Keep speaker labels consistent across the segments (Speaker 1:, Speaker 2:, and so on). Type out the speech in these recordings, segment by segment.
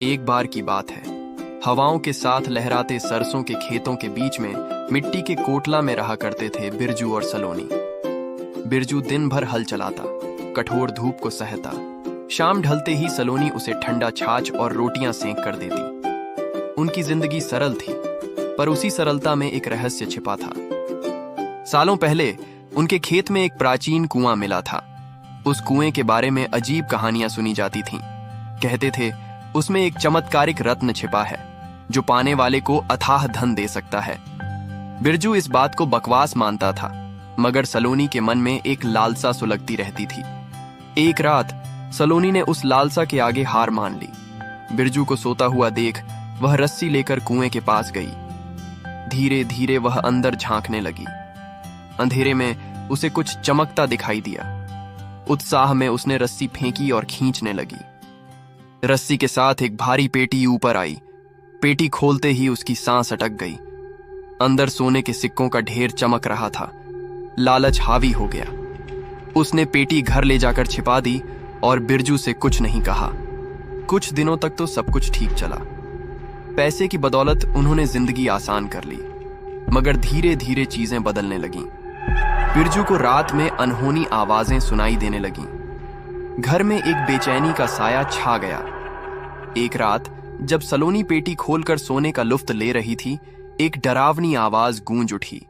Speaker 1: एक बार की बात है, हवाओं के साथ लहराते सरसों के खेतों के बीच में मिट्टी के कोटला में रहा करते थे बिरजू और सलोनी। बिरजू दिन भर हल चलाता, कठोर धूप को सहता। शाम ढलते ही सलोनी उसे ठंडा छाछ और रोटियां सेंक कर देती। उनकी जिंदगी सरल थी, पर उसी सरलता में एक रहस्य छिपा था। सालों पहले उनके खेत में एक प्राचीन कुआं मिला था। उस कुएं के बारे में अजीब कहानियां सुनी जाती थीं। कहते थे उसमें एक चमत्कारिक रत्न छिपा है जो पाने वाले को अथाह धन दे सकता है। बिरजू इस बात को बकवास मानता था, मगर सलोनी के मन में एक लालसा सुलगती रहती थी। एक रात सलोनी ने उस लालसा के आगे हार मान ली। बिरजू को सोता हुआ देख वह रस्सी लेकर कुएं के पास गई। धीरे धीरे वह अंदर झांकने लगी। अंधेरे में उसे कुछ चमकता दिखाई दिया। उत्साह में उसने रस्सी फेंकी और खींचने लगी। रस्सी के साथ एक भारी पेटी ऊपर आई। पेटी खोलते ही उसकी सांस अटक गई। अंदर सोने के सिक्कों का ढेर चमक रहा था। लालच हावी हो गया। उसने पेटी घर ले जाकर छिपा दी और बिरजू से कुछ नहीं कहा। कुछ दिनों तक तो सब कुछ ठीक चला। पैसे की बदौलत उन्होंने जिंदगी आसान कर ली, मगर धीरे धीरे चीजें बदलने लगीं। बिरजू को रात में अनहोनी आवाजें सुनाई देने लगीं। घर में एक बेचैनी का साया छा गया। एक रात जब सलोनी पेटी खोलकर सोने का लुफ्त ले रही थी, एक डरावनी आवाज गूंज उठी।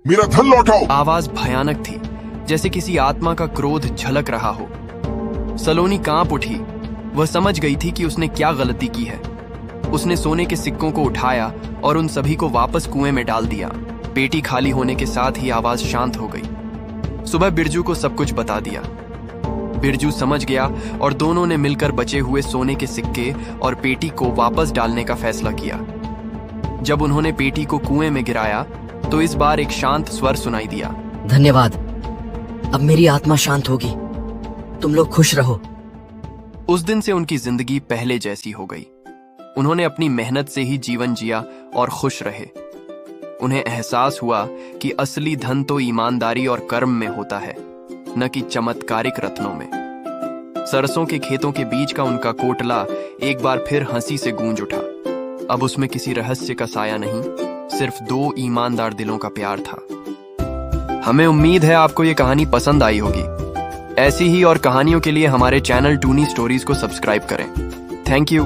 Speaker 2: मेरा धन लौटाओ।
Speaker 1: आवाज भयानक थी, जैसे किसी आत्मा का क्रोध झलक रहा हो। सलोनी कांप उठी। वह समझ गई थी कि उसने क्या गलती की है। उसने सोने के सिक्कों को उठाया और उन सभी को वापस कुएं में डाल दिया। पेटी खाली होने के साथ ही आवाज शांत हो गई। सुबह बिरजू को सब कुछ बता दिया। बिरजू समझ गया और दोनों ने मिलकर बचे हुए सोने के सिक्के और पेटी को वापस डालने का फैसला किया। जब उन्होंने पेटी को कुएं में गिराया तो इस बार एक शांत स्वर सुनाई दिया।
Speaker 3: धन्यवाद, अब मेरी आत्मा शांत होगी। तुम लोग खुश रहो।
Speaker 1: उस दिन से उनकी जिंदगी पहले जैसी हो गई। उन्होंने अपनी मेहनत से ही जीवन जिया और खुश रहे। उन्हें एहसास हुआ कि असली धन तो ईमानदारी और कर्म में होता है, न कि चमत्कारिक रत्नों में। सरसों के खेतों के बीच का उनका कोटला एक बार फिर हंसी से गूंज उठा। अब उसमें किसी रहस्य का साया नहीं, सिर्फ दो ईमानदार दिलों का प्यार था। हमें उम्मीद है आपको ये कहानी पसंद आई होगी। ऐसी ही और कहानियों के लिए हमारे चैनल टूनी स्टोरीज को सब्सक्राइब करें। Thank you.